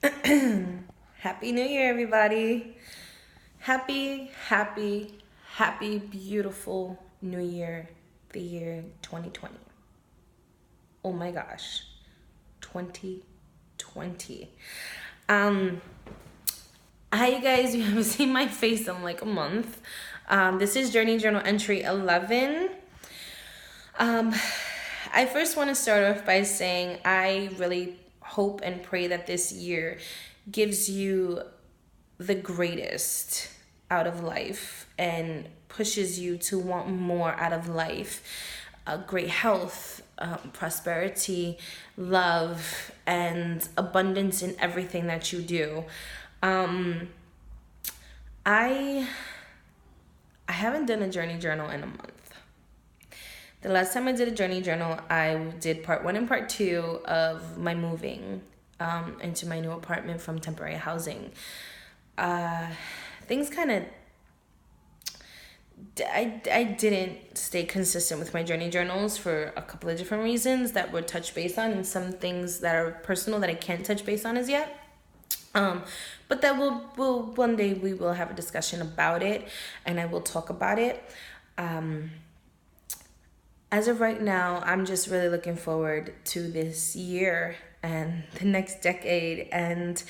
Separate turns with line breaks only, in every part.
Happy New Year, everybody. Happy, beautiful New Year, the year 2020. Oh my gosh, 2020. Um, Hi, you guys. You haven't seen my face in like a month. This is Journey Journal Entry 11. Um, I first want to start off by saying I really hope and pray that this year gives you the greatest out of life and pushes you to want more out of life. Great health, prosperity, love, and abundance in everything that you do. Um, I I haven't done a journey journal in a month. The last time I did a journey journal, I did part one and part two of my moving into my new apartment from temporary housing. Uh, Things kind of I didn't stay consistent with my journey journals for a couple of different reasons that we'll touch base on, and some things that are personal that I can't touch base on as yet. Um, but that will one day we will have a discussion about it, and I will talk about it. Um, as of right now, I'm just really looking forward to this year and the next decade and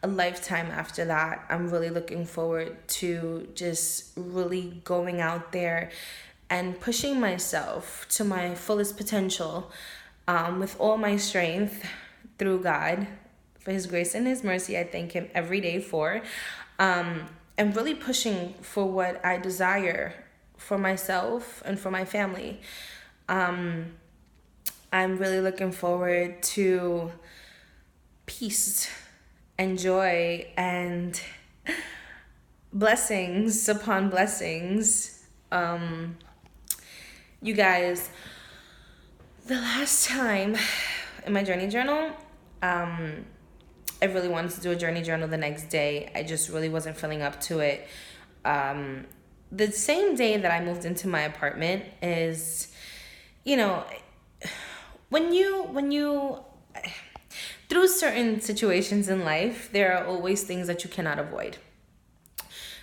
a lifetime after that. I'm really looking forward to just really going out there and pushing myself to my fullest potential with all my strength through God. For His grace and His mercy, I thank Him every day for. And really pushing for what I desire for myself and for my family. Um, I'm really looking forward to peace and joy and blessings upon blessings. You guys, the last time in my journey journal, I really wanted to do a journey journal the next day. I just really wasn't feeling up to it. The same day that I moved into my apartment is, you know, when you through certain situations in life, there are always things that you cannot avoid.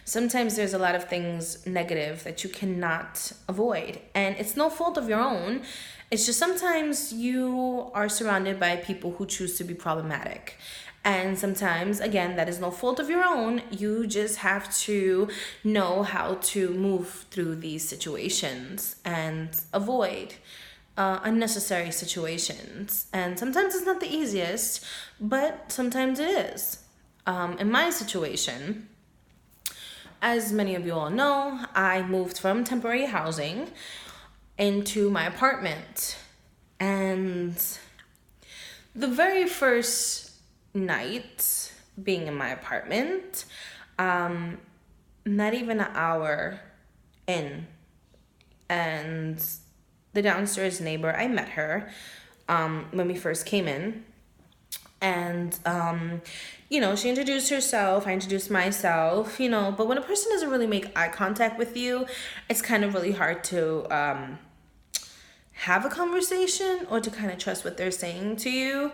Sometimes there's a lot of things negative that you cannot avoid, and it's no fault of your own. It's just sometimes you are surrounded by people who choose to be problematic. And sometimes, again, that is no fault of your own. You just have to know how to move through these situations and avoid unnecessary situations. And sometimes it's not the easiest, but sometimes it is. In my situation, as many of you all know, I moved from temporary housing into my apartment. And the very first night being in my apartment, not even an hour in, and the downstairs neighbor, I met her when we first came in. And, she introduced herself, I introduced myself, but when a person doesn't really make eye contact with you, it's kind of really hard to have a conversation or to kind of trust what they're saying to you.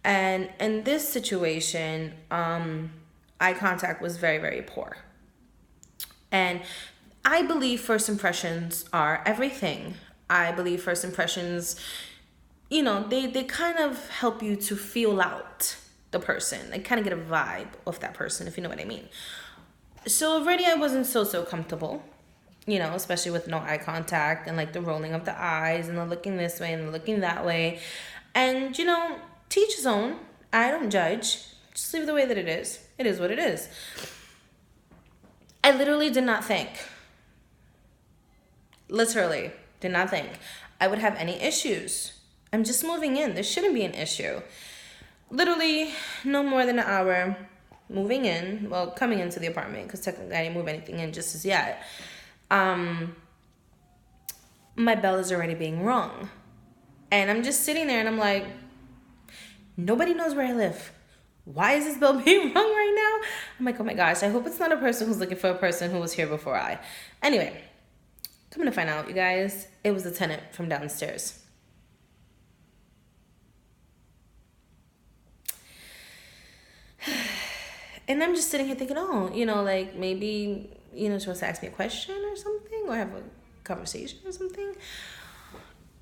And in this situation, eye contact was very, very poor. And I believe first impressions are everything. I believe first impressions, they kind of help you to feel out the person. They kind of get a vibe of that person, if you know what I mean. So already I wasn't so comfortable, especially with no eye contact and like the rolling of the eyes and the looking this way and the looking that way. And, teach his own. I don't judge. Just leave it the way that it is. It is what it is. I literally did not think, literally did not think I would have any issues. I'm just moving in. There shouldn't be an issue. Literally no more than an hour moving in. Well, coming into the apartment, because technically I didn't move anything in just as yet. My bell is already being rung. And I'm just sitting there and I'm like, nobody knows where I live. Why is this bell being rung right now? I'm like, oh my gosh, I hope it's not a person who's looking for a person who was here before I. Anyway, coming to find out, you guys, it was the tenant from downstairs. And I'm just sitting here thinking, oh, you know, like maybe, you know, she wants to ask me a question or something, or have a conversation or something.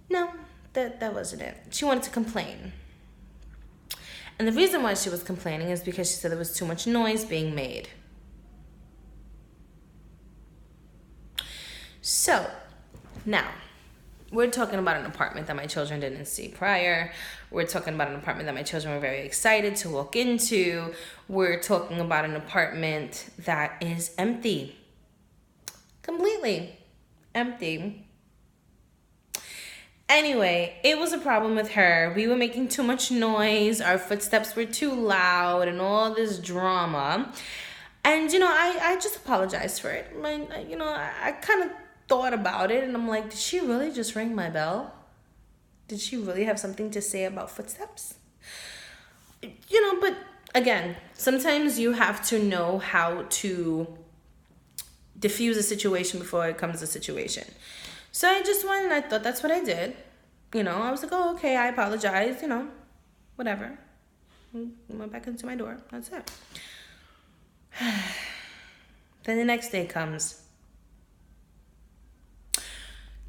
No, that wasn't it. She wanted to complain. And the reason why she was complaining is because she said there was too much noise being made. So, now, we're talking about an apartment that my children didn't see prior. We're talking about an apartment that my children were very excited to walk into. We're talking about an apartment that is empty. Completely empty. Anyway, it was a problem with her. We were making too much noise. Our footsteps were too loud and all this drama. And, you know, I just apologized for it. I kind of thought about it and I'm like, did she really just ring my bell? Did she really have something to say about footsteps? You know, but again, sometimes you have to know how to diffuse a situation before it becomes a situation. So I just went and I thought that's what I did. You know, I was like, oh, okay, I apologize, you know, whatever. Went back into my door. That's it. Then the next day comes.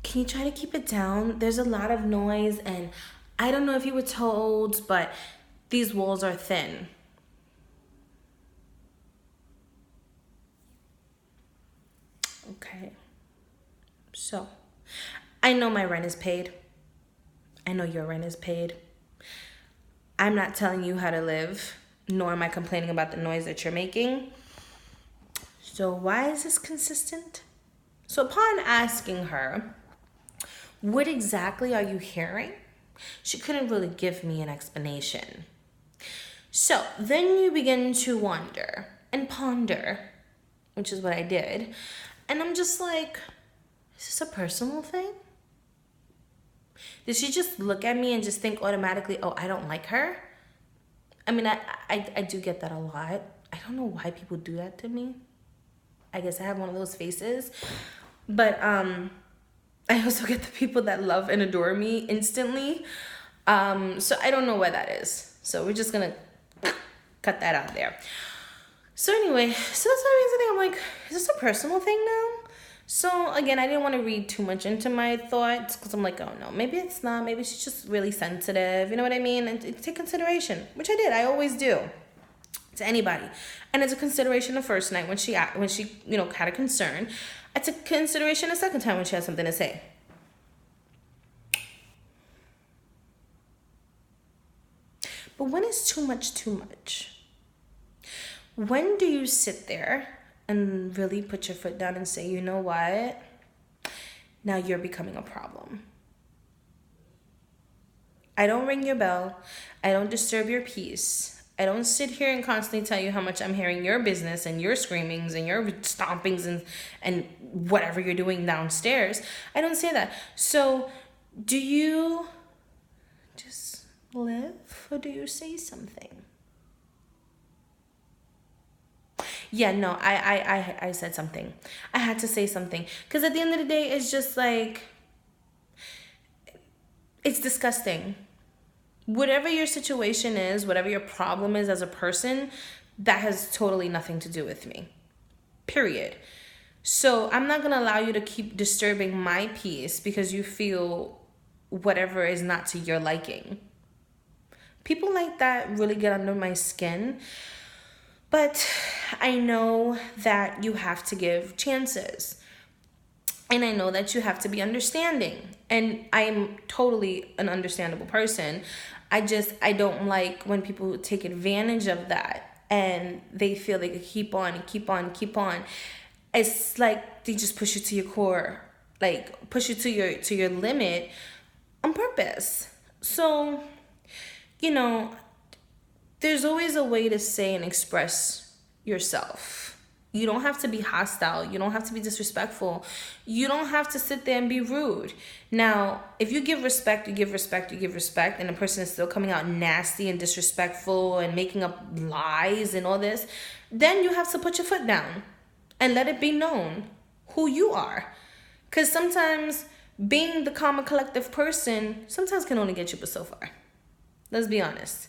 Can you try to keep it down? There's a lot of noise, and I don't know if you were told, but these walls are thin. Okay. So, I know my rent is paid. I know your rent is paid. I'm not telling you how to live, nor am I complaining about the noise that you're making. So why is this consistent? So upon asking her, what exactly are you hearing? She couldn't really give me an explanation. So then you begin to wonder and ponder, which is what I did. And I'm just like, is this a personal thing? Did she just look at me and just think automatically, oh, I don't like her? I mean, I do get that a lot. I don't know why people do that to me. I guess I have one of those faces. But I also get the people that love and adore me instantly. So I don't know why that is. So we're just going to cut that out there. So anyway, so that's why I'm like, is this a personal thing now? So again, I didn't want to read too much into my thoughts because I'm like, oh no, maybe it's not. Maybe she's just really sensitive. You know what I mean? And take consideration, which I did. I always do to anybody. And it's a consideration the first night when she you know, had a concern. I took consideration the second time when she had something to say. But when is too much too much? When do you sit there and really put your foot down and say, you know what? Now you're becoming a problem. I don't ring your bell. I don't disturb your peace. I don't sit here and constantly tell you how much I'm hearing your business and your screamings and your stompings and whatever you're doing downstairs. I don't say that. So do you just live or do you say something? Yeah, no, I said something. I had to say something. Because at the end of the day, it's just like, it's disgusting. Whatever your situation is, whatever your problem is as a person, that has totally nothing to do with me. Period. So I'm not going to allow you to keep disturbing my peace because you feel whatever is not to your liking. People like that really get under my skin. But I know that you have to give chances. And I know that you have to be understanding. And I am totally an understandable person. I don't like when people take advantage of that and they feel they could keep on and keep on and keep on. It's like they just push you to your core, like push you to your limit on purpose. So, you know, there's always a way to say and express yourself. You don't have to be hostile. You don't have to be disrespectful. You don't have to sit there and be rude. Now, if you give respect, you give respect, you give respect, and the person is still coming out nasty and disrespectful and making up lies and all this, then you have to put your foot down and let it be known who you are. Because sometimes being the calm and collective person sometimes can only get you but so far. Let's be honest.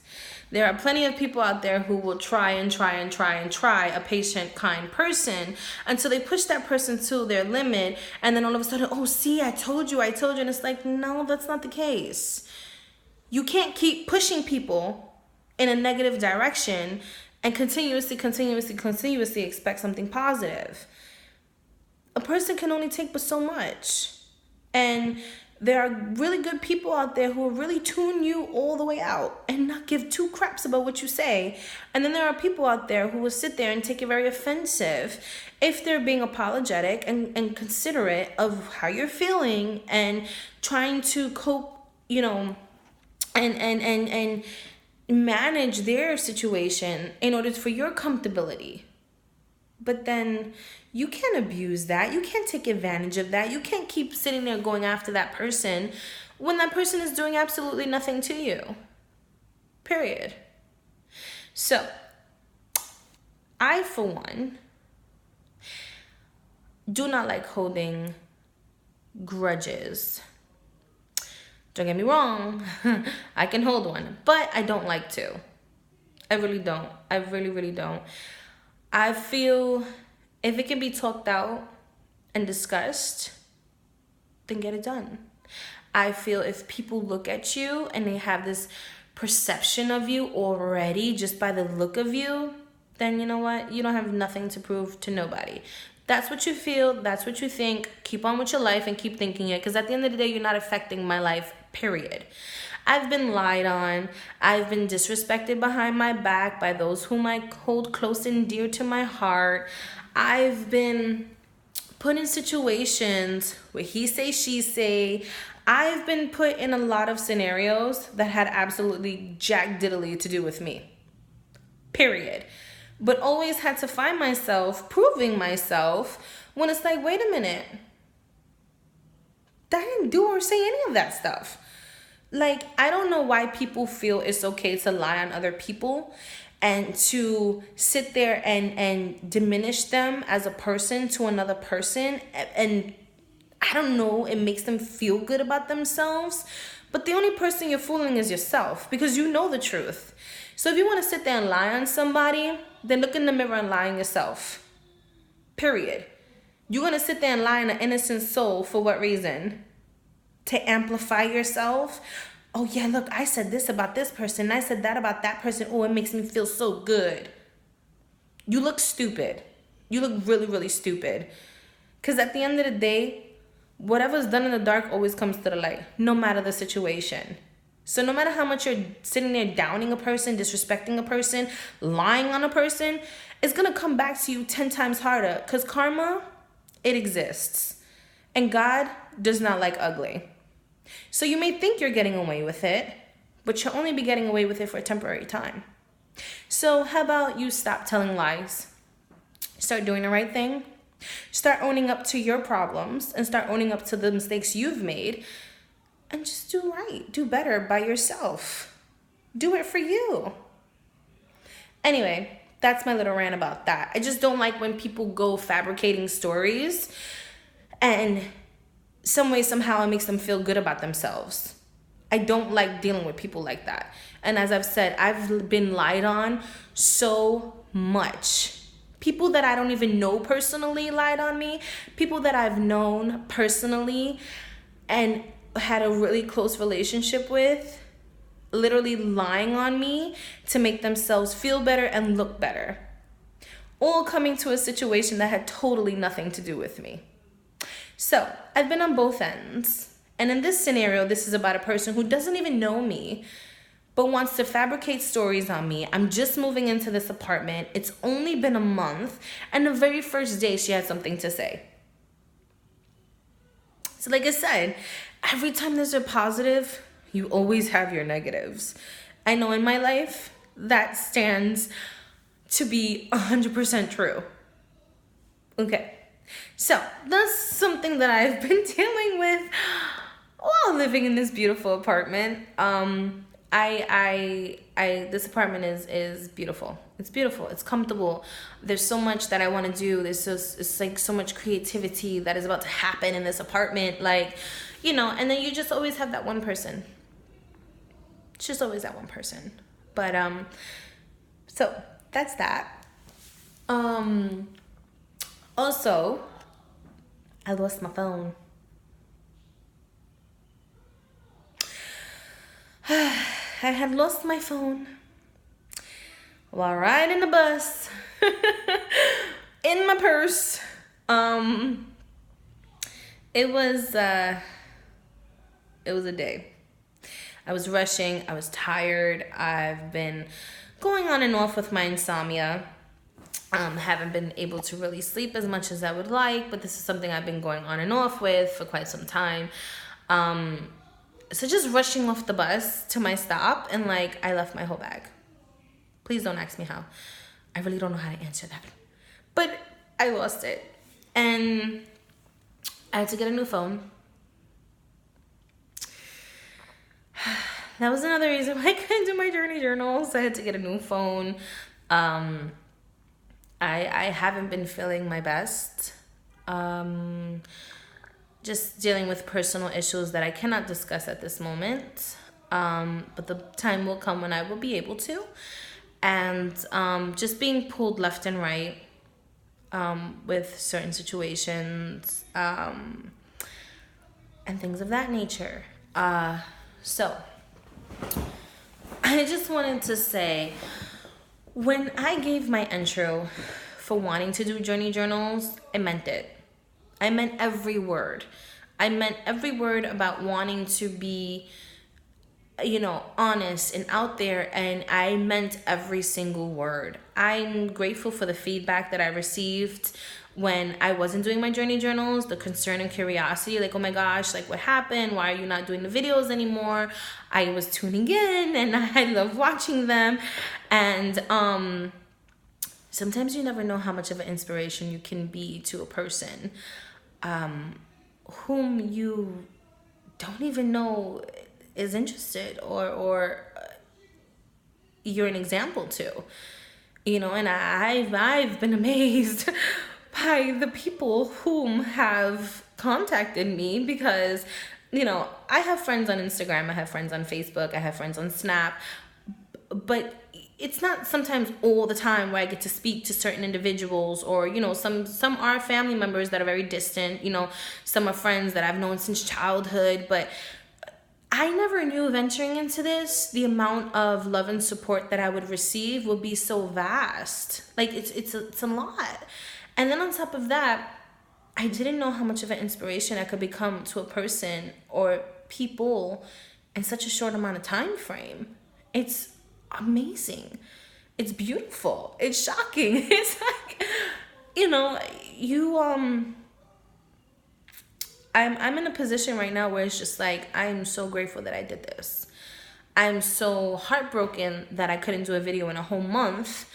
There are plenty of people out there who will try and try and try and try a patient, kind person until they push that person to their limit, and then all of a sudden, oh, see, I told you, and it's like, no, that's not the case. You can't keep pushing people in a negative direction and continuously expect something positive. A person can only take but so much. And there are really good people out there who will really tune you all the way out and not give two craps about what you say. And then there are people out there who will sit there and take it very offensive if they're being apologetic and considerate of how you're feeling and trying to cope, and manage their situation in order for your comfortability. But then you can't abuse that. You can't take advantage of that. You can't keep sitting there going after that person when that person is doing absolutely nothing to you. Period. So, I, for one, do not like holding grudges. Don't get me wrong, I can hold one, but I don't like to. I really don't. I really, really don't. I feel if it can be talked out and discussed, then get it done. I feel if people look at you and they have this perception of you already just by the look of you, then you know what? You don't have nothing to prove to nobody. That's what you feel. That's what you think. Keep on with your life and keep thinking it, because at the end of the day, you're not affecting my life, period. I've been lied on. I've been disrespected behind my back by those whom I hold close and dear to my heart. I've been put in situations where he say, she say. I've been put in a lot of scenarios that had absolutely jack diddly to do with me, period. But always had to find myself proving myself when it's like, wait a minute, I didn't do or say any of that stuff. Like, I don't know why people feel it's okay to lie on other people and to sit there and diminish them as a person to another person. And I don't know, it makes them feel good about themselves. But the only person you're fooling is yourself, because you know the truth. So if you want to sit there and lie on somebody, then look in the mirror and lie on yourself. Period. You're going to sit there and lie on an innocent soul for what reason? To amplify yourself? Oh yeah, look, I said this about this person. I said that about that person. Oh, it makes me feel so good. You look stupid. You look really, really stupid. Because at the end of the day, whatever's done in the dark always comes to the light, no matter the situation. So no matter how much you're sitting there downing a person, disrespecting a person, lying on a person, it's going to come back to you 10 times harder, because karma, it exists. And God does not like ugly. So you may think you're getting away with it, but you'll only be getting away with it for a temporary time. So how about you stop telling lies? Start doing the right thing. Start owning up to your problems and start owning up to the mistakes you've made, and just do right. Do better by yourself. Do it for you. Anyway, that's my little rant about that. I just don't like when people go fabricating stories and some way, somehow it makes them feel good about themselves. I don't like dealing with people like that. And as I've said, I've been lied on so much. People that I don't even know personally lied on me. People that I've known personally and had a really close relationship with, literally lying on me to make themselves feel better and look better. All coming to a situation that had totally nothing to do with me. So, I've been on both ends. And in this scenario, this is about a person who doesn't even know me, but wants to fabricate stories on me. I'm just moving into this apartment. It's only been a month. And the very first day, she had something to say. So like I said, every time there's a positive, you always have your negatives. I know in my life, that stands to be 100% true. Okay. So that's something that I've been dealing with while living in this beautiful apartment. This apartment is beautiful. It's beautiful. It's comfortable. There's so much that I want to do. It's like so much creativity that is about to happen in this apartment. Like, and then you just always have that one person. It's just always that one person. But so that's that. Also, I lost my phone. I had lost my phone while riding the bus in my purse. It was a day. I was rushing. I was tired. I've been going on and off with my insomnia. Haven't been able to really sleep as much as I would like, but this is something I've been going on and off with for quite some time. So just rushing off the bus to my stop, and like I left my whole bag. Please don't ask me how. I really don't know how to answer that. But I lost it. And I had to get a new phone. That was another reason why I couldn't do my journey journals. I had to get a new phone. I haven't been feeling my best. Just dealing with personal issues that I cannot discuss at this moment. But the time will come when I will be able to. And just being pulled left and right with certain situations and things of that nature. So I just wanted to say, when I gave my intro for wanting to do journey journals, I meant it. I meant every word. I meant every word about wanting to be, honest and out there, and I meant every single word. I'm grateful for the feedback that I received when I wasn't doing my journey journals, the concern and curiosity, like, oh my gosh, like what happened? Why are you not doing the videos anymore? I was tuning in and I love watching them. And sometimes you never know how much of an inspiration you can be to a person whom you don't even know is interested or you're an example to, and I've been amazed by the people whom have contacted me because, I have friends on Instagram, I have friends on Facebook, I have friends on Snap, but it's not sometimes all the time where I get to speak to certain individuals, or, some are family members that are very distant, some are friends that I've known since childhood, but I never knew venturing into this, the amount of love and support that I would receive would be so vast. Like it's a lot. And then on top of that, I didn't know how much of an inspiration I could become to a person or people in such a short amount of time frame. It's amazing. It's beautiful. It's shocking. It's like, I'm in a position right now where it's just like, I'm so grateful that I did this. I'm so heartbroken that I couldn't do a video in a whole month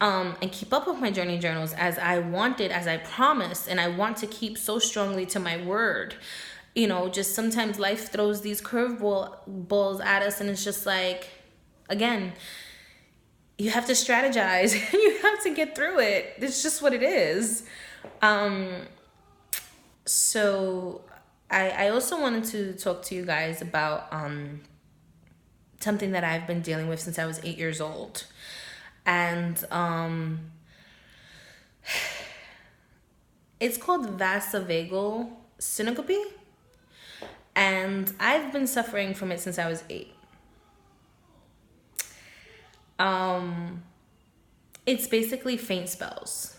and keep up with my journey journals as I wanted, as I promised, and I want to keep so strongly to my word. Just sometimes life throws these curveballs at us, and it's just like, again, you have to strategize and you have to get through it. It's just what it is. So I also wanted to talk to you guys about something that I've been dealing with since I was 8 years old. And it's called vasovagal syncope. And I've been suffering from it since I was 8. It's basically faint spells.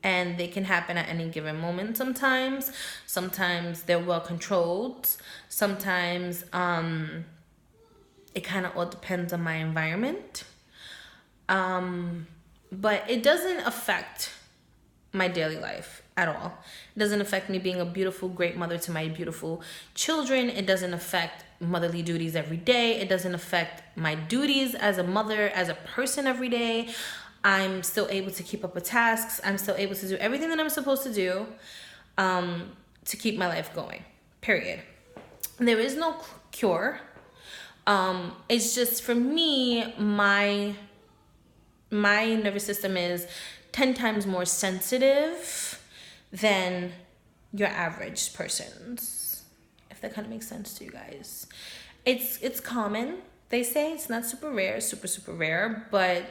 And they can happen at any given moment sometimes. Sometimes they're well controlled. Sometimes it kind of all depends on my environment. But it doesn't affect my daily life at all. It doesn't affect me being a beautiful, great mother to my beautiful children. It doesn't affect motherly duties every day. It doesn't affect my duties as a mother, as a person every day. I'm still able to keep up with tasks. I'm still able to do everything that I'm supposed to do to keep my life going, period. There is no cure. It's just, for me, my nervous system is 10 times more sensitive than your average person's, if that kind of makes sense to you guys. It's common They say it's not super rare, super rare, but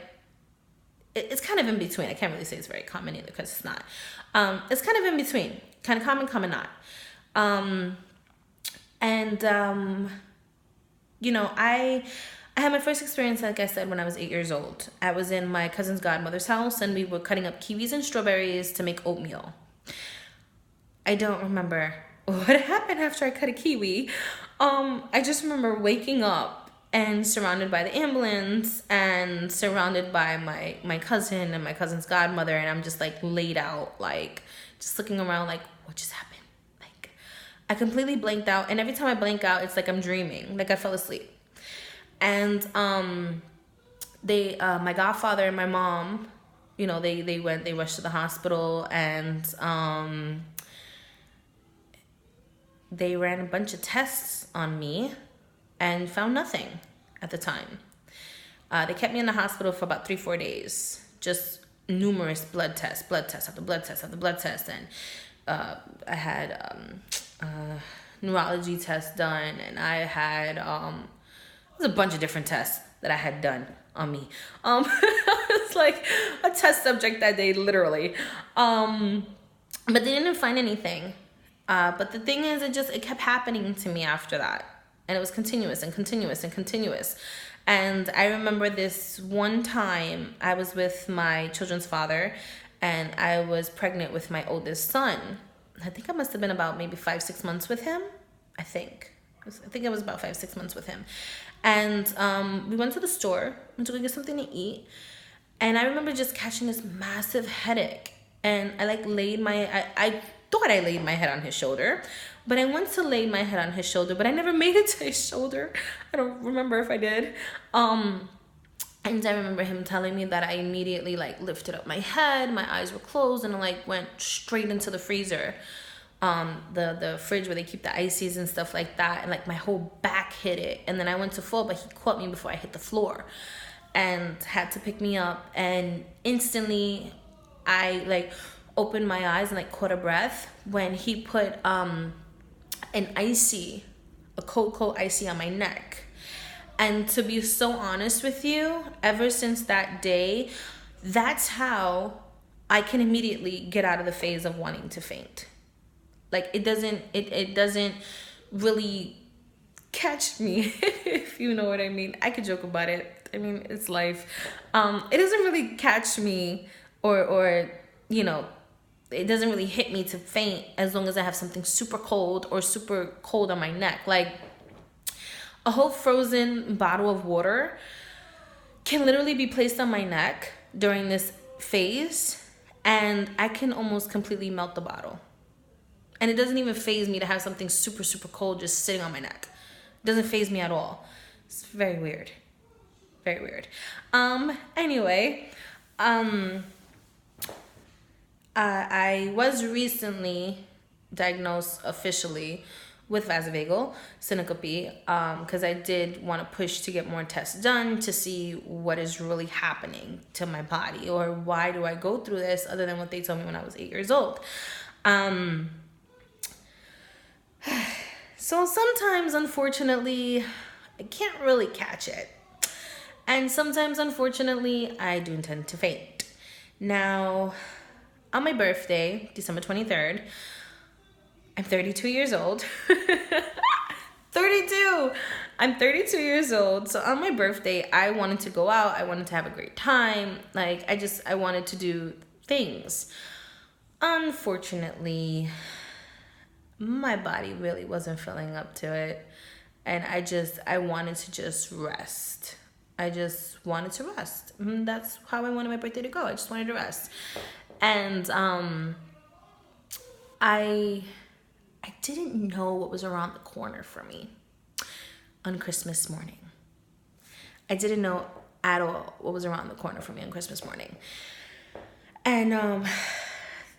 it's kind of in between. I can't really say it's very common either because it's not. It's kind of in between, kind of common, common not. And you know, I had my first experience, like I said, when I was 8 years old. I was in my cousin's godmother's house, and we were cutting up kiwis and strawberries to make oatmeal. I don't remember what happened after I cut a kiwi. I just remember waking up and surrounded by the ambulance and surrounded by my cousin and my cousin's godmother, and I'm just like laid out, like just looking around like, what just happened? Like, I completely blanked out, and every time I blank out, it's like I'm dreaming, like I fell asleep. And my godfather and my mom, you know, they rushed to the hospital, and they ran a bunch of tests on me and found nothing at the time. They kept me in the hospital for about 3-4 days, just numerous blood tests after blood test. And I had neurology tests done, and I had it was a bunch of different tests that I had done on me. It's like a test subject that day, literally. But they didn't find anything. But the thing is, it kept happening to me after that. And it was continuous. And I remember this one time I was with my children's father, and I was pregnant with my oldest son. I think I must have been about maybe 5-6 months with him. I think it was about 5-6 months with him. And we went to the store to go get something to eat. And I remember just catching this massive headache. And I like I thought I laid my head on his shoulder, but I went to lay my head on his shoulder, but I never made it to his shoulder. I don't remember if I did. And I remember him telling me that I immediately like lifted up my head, my eyes were closed, and I like went straight into the freezer, the fridge where they keep the ices and stuff like that, and like my whole back hit it. And then I went to fall, but he caught me before I hit the floor and had to pick me up. And instantly I like opened my eyes and like caught a breath when he put a cold icy on my neck. And to be so honest with you, ever since that day, that's how I can immediately get out of the phase of wanting to faint. Like it doesn't really catch me, if you know what I mean. I could joke about it. I mean, it's life. It doesn't really catch me or you know, it doesn't really hit me to faint as long as I have something super cold on my neck. Like a whole frozen bottle of water can literally be placed on my neck during this phase, and I can almost completely melt the bottle. And it doesn't even faze me to have something super cold just sitting on my neck. It doesn't faze me at all. It's very weird. Very weird. Anyway, I was recently diagnosed officially with vasovagal syncope, because I did want to push to get more tests done to see what is really happening to my body, or why do I go through this other than what they told me when I was 8 years old. So sometimes, unfortunately, I can't really catch it. And sometimes, unfortunately, I do intend to faint. Now, on my birthday, December 23rd, I'm 32 years old. 32! I'm 32 years old. So on my birthday, I wanted to go out. I wanted to have a great time. Like, I wanted to do things. Unfortunately, my body really wasn't feeling up to it. And I wanted to just rest. I just wanted to rest. That's how I wanted my birthday to go. I just wanted to rest. And I didn't know what was around the corner for me on Christmas morning. I didn't know at all what was around the corner for me on Christmas morning. And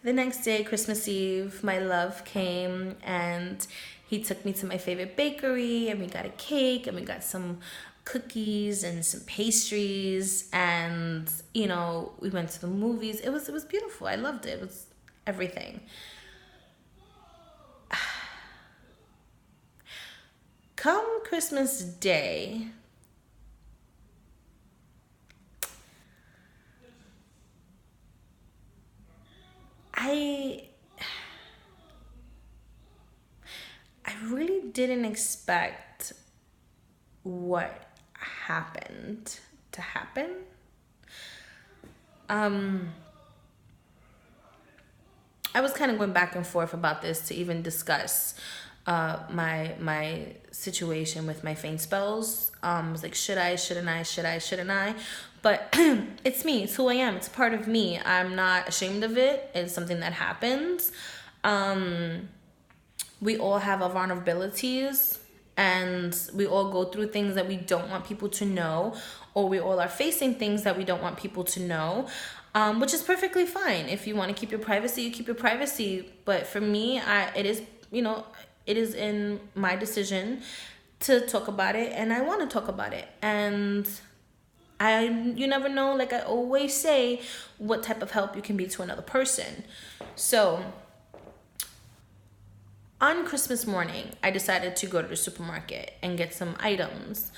the next day, Christmas Eve, my love came and he took me to my favorite bakery, and we got a cake, and we got some cookies and some pastries, and you know, we went to the movies. It was beautiful. I loved it. It was everything. Come Christmas Day, didn't expect what happened to happen. I was kind of going back and forth about this to even discuss my situation with my faint spells. I was like, should I, shouldn't I, shouldn't I? But it's me, it's who I am, it's part of me. I'm not ashamed of it. It's something that happens. We all have our vulnerabilities, and we all go through things that we don't want people to know, or we all are facing things that we don't want people to know, which is perfectly fine. If you want to keep your privacy, you keep your privacy. But for me, it is in my decision to talk about it, and I want to talk about it. And you never know, like I always say, what type of help you can be to another person. So on Christmas morning, I decided to go to the supermarket and get some items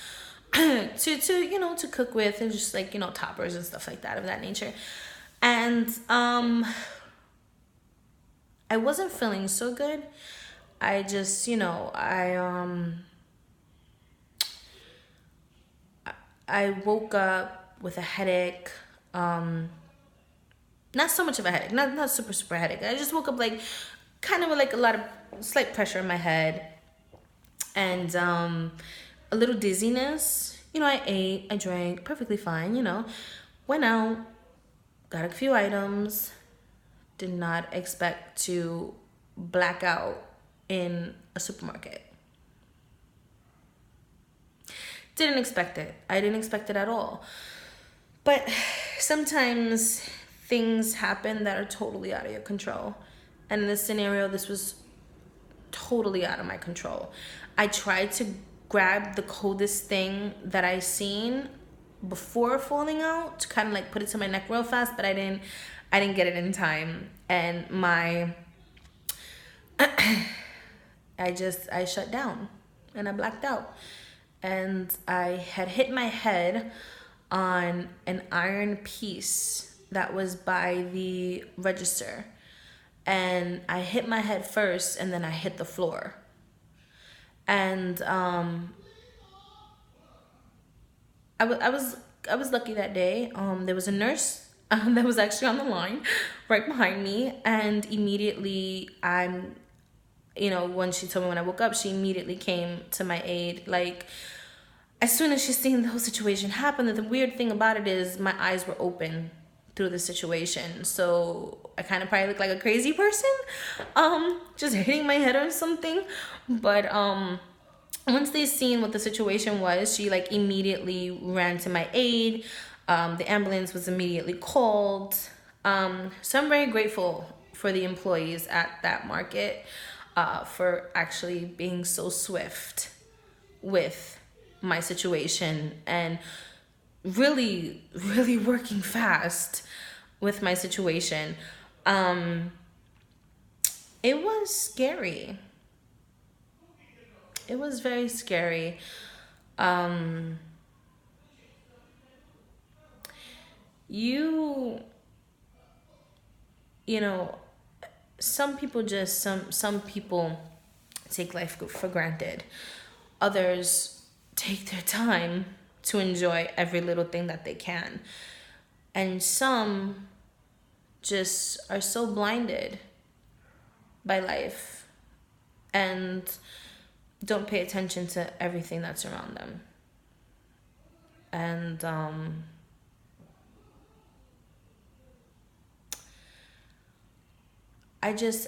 to cook with, and just like, toppers and stuff like that, of that nature. And I wasn't feeling so good. I just, I woke up with a headache. Not so much of a headache, not super headache. I just woke up like kind of with like a lot of slight pressure in my head, and a little dizziness. I ate, I drank perfectly fine, went out, got a few items, did not expect to black out in a supermarket. Didn't expect it. I didn't expect it at all. But sometimes things happen that are totally out of your control. And in this scenario, this was totally out of my control. I tried to grab the coldest thing that I seen before falling out to kind of like put it to my neck real fast, but I didn't get it in time. And I shut down and I blacked out. And I had hit my head on an iron piece that was by the register. And I hit my head first, and then I hit the floor. And I was lucky that day. There was a nurse that was actually on the line right behind me, and immediately when she told me when I woke up, she immediately came to my aid. Like, as soon as she seen the whole situation happen, the weird thing about it is my eyes were open through the situation. So I kind of probably look like a crazy person, just hitting my head or something. But once they seen what the situation was, she like immediately ran to my aid. The ambulance was immediately called. So I'm very grateful for the employees at that market for actually being so swift with my situation and really, really working fast with my situation. It was scary. It was very scary. Some people take life for granted. Others take their time to enjoy every little thing that they can. And some just are so blinded by life and don't pay attention to everything that's around them. And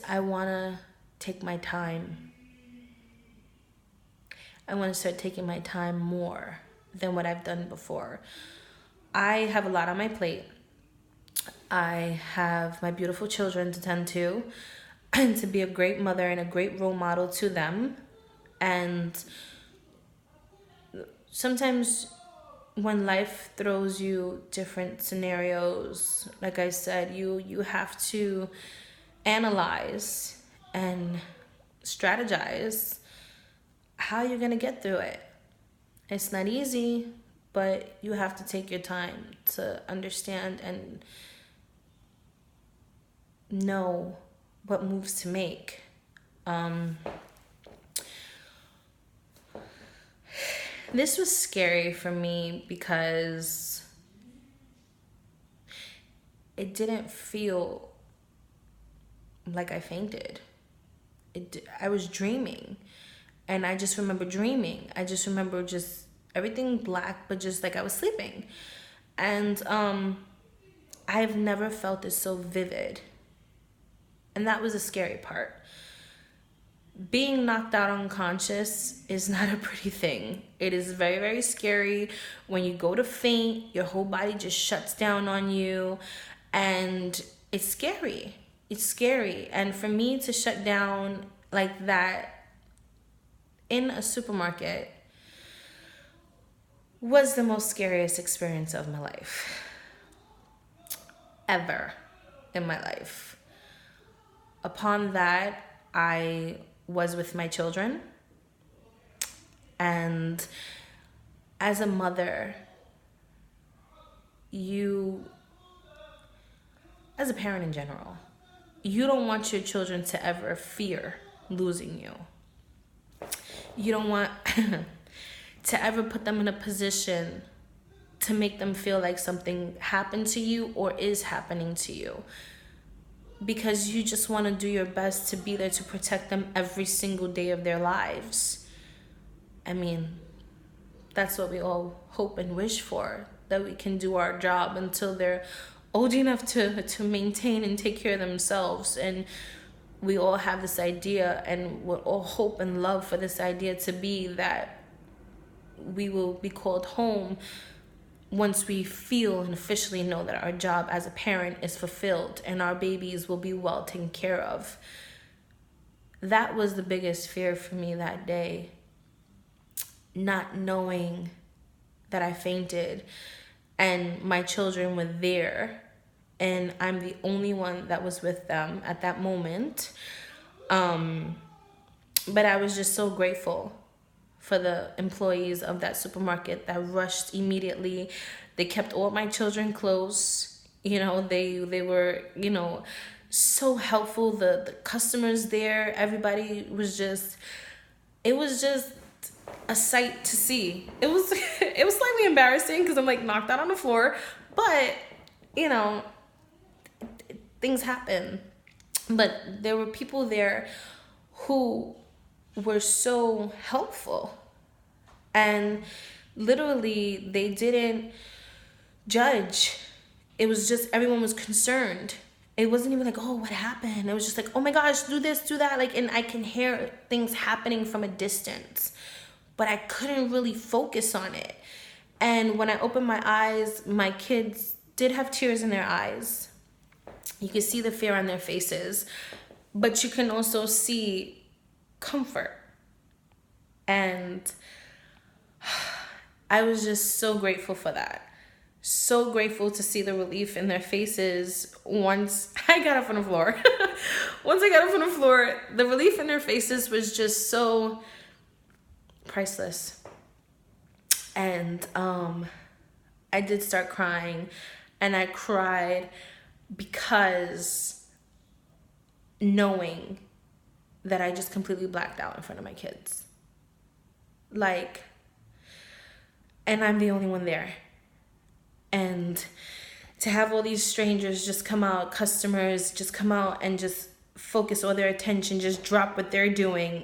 I want to take my time. I want to start taking my time more than what I've done before. I have a lot on my plate. I have my beautiful children to tend to, and to be a great mother and a great role model to them. And sometimes when life throws you different scenarios, like I said, you have to analyze and strategize how you're gonna get through it. It's not easy, but you have to take your time to understand and know what moves to make. This was scary for me because it didn't feel like I fainted. I was dreaming, and I just remember dreaming. I just remember just everything black, but just like I was sleeping. And I've never felt it so vivid. And that was the scary part. Being knocked out unconscious is not a pretty thing. It is very, very scary. When you go to faint, your whole body just shuts down on you, and it's scary. It's scary. And for me to shut down like that in a supermarket was the most scariest experience of my life. Ever in my life. Upon that, I was with my children. And as a mother, as a parent in general, you don't want your children to ever fear losing you. You don't want to ever put them in a position to make them feel like something happened to you or is happening to you. Because you just want to do your best to be there to protect them every single day of their lives. I mean, that's what we all hope and wish for, that we can do our job until they're old enough to maintain and take care of themselves. And we all have this idea, and we all hope and love for this idea to be that we will be called home once we feel and officially know that our job as a parent is fulfilled and our babies will be well taken care of. That was the biggest fear for me that day. Not knowing that I fainted and my children were there and I'm the only one that was with them at that moment. But I was just so grateful for the employees of that supermarket that rushed immediately. They kept all my children close. You know, they were, you know, so helpful. The customers there, everybody was just, it was just a sight to see. It was slightly embarrassing because I'm like knocked out on the floor, but you know, things happen. But there were people there who were so helpful, and literally they didn't judge. It was just everyone was concerned. It wasn't even like, oh, what happened? It was just like, oh my gosh, do this, do that. Like, and I can hear things happening from a distance, but I couldn't really focus on it. And when I opened my eyes, my kids did have tears in their eyes. You could see the fear on their faces, but you can also see comfort. And I was just so grateful for that. So grateful to see the relief in their faces once I got up on the floor. Once I got up on the floor, the relief in their faces was just so priceless. And I did start crying, and I cried because knowing that I just completely blacked out in front of my kids. Like, and I'm the only one there. And to have all these strangers just come out, customers just come out and just focus all their attention, just drop what they're doing,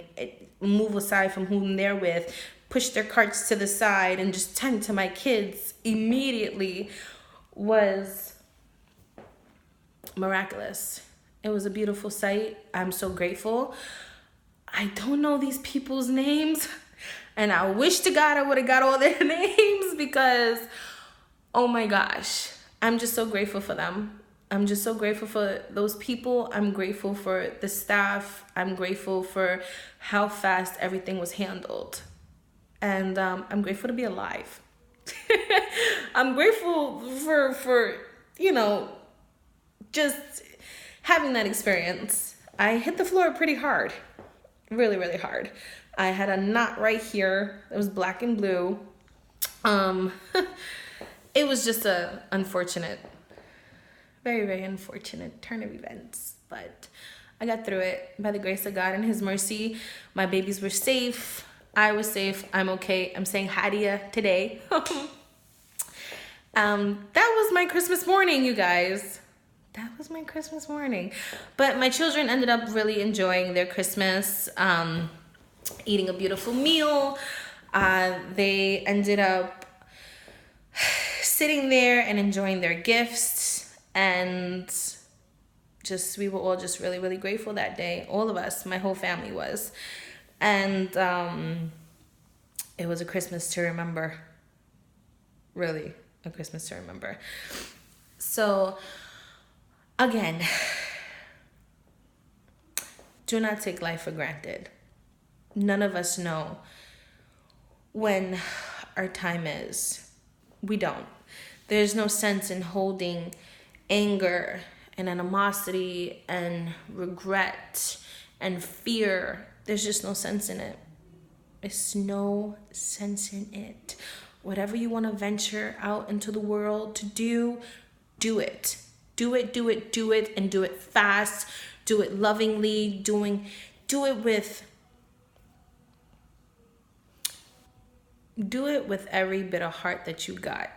move aside from whom they're with, push their carts to the side and just tend to my kids immediately was miraculous. It was a beautiful sight. I'm so grateful. I don't know these people's names, and I wish to God I would have got all their names because, oh my gosh, I'm just so grateful for them. I'm just so grateful for those people. I'm grateful for the staff. I'm grateful for how fast everything was handled. And I'm grateful to be alive. I'm grateful for, you know, just having that experience. I hit the floor pretty hard. Really, really hard. I had a knot right here. It was black and blue. It was just a unfortunate, very, very unfortunate turn of events. But I got through it by the grace of God and His mercy. My babies were safe. I was safe. I'm okay. I'm saying hi to you today. That was my Christmas morning, you guys. That was my Christmas morning. But my children ended up really enjoying their Christmas, eating a beautiful meal. They ended up sitting there and enjoying their gifts, and we were all just really, really grateful that day. All of us, my whole family was. And it was a Christmas to remember. Really, a Christmas to remember. So, again, do not take life for granted. None of us know when our time is. We don't. There's no sense in holding anger and animosity and regret and fear. There's just no sense in it. There's no sense in it. Whatever you want to venture out into the world to do, do it. Do it, do it, do it, and do it fast. Do it lovingly. Do it with every bit of heart that you got.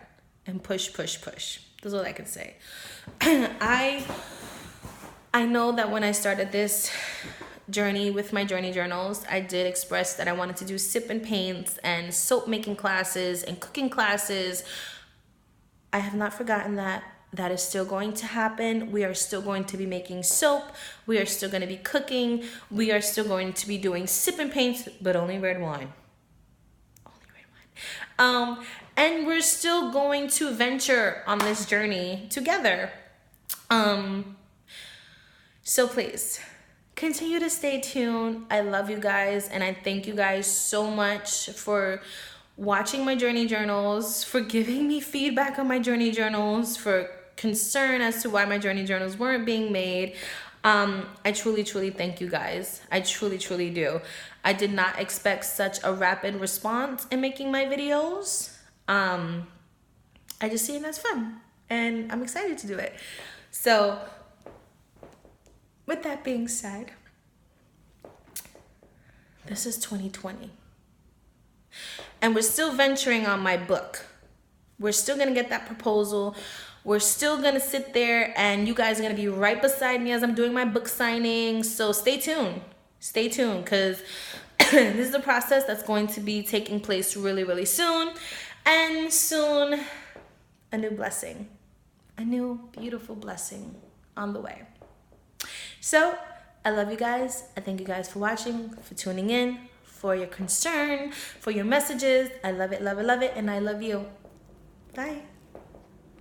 And push, push, push. That's all I can say. I know that when I started this journey with my journey journals, I did express that I wanted to do sip and paints and soap making classes and cooking classes. I have not forgotten that. That is still going to happen. We are still going to be making soap. We are still going to be cooking. We are still going to be doing sip and paints, but only red wine. And we're still going to venture on this journey together. So please continue to stay tuned. I love you guys, and I thank you guys so much for watching my journey journals, for giving me feedback on my journey journals, for concern as to why my journey journals weren't being made. I truly, truly thank you guys. I truly, truly do. I did not expect such a rapid response in making my videos. I just see it as fun, and I'm excited to do it. So, with that being said, this is 2020. And we're still venturing on my book. We're still going to get that proposal. We're still going to sit there, and you guys are going to be right beside me as I'm doing my book signing. So stay tuned. Stay tuned, because this is a process that's going to be taking place really, really soon. And soon, a new blessing. A new beautiful blessing on the way. So, I love you guys. I thank you guys for watching, for tuning in, for your concern, for your messages. I love it, love it, love it, and I love you. Bye.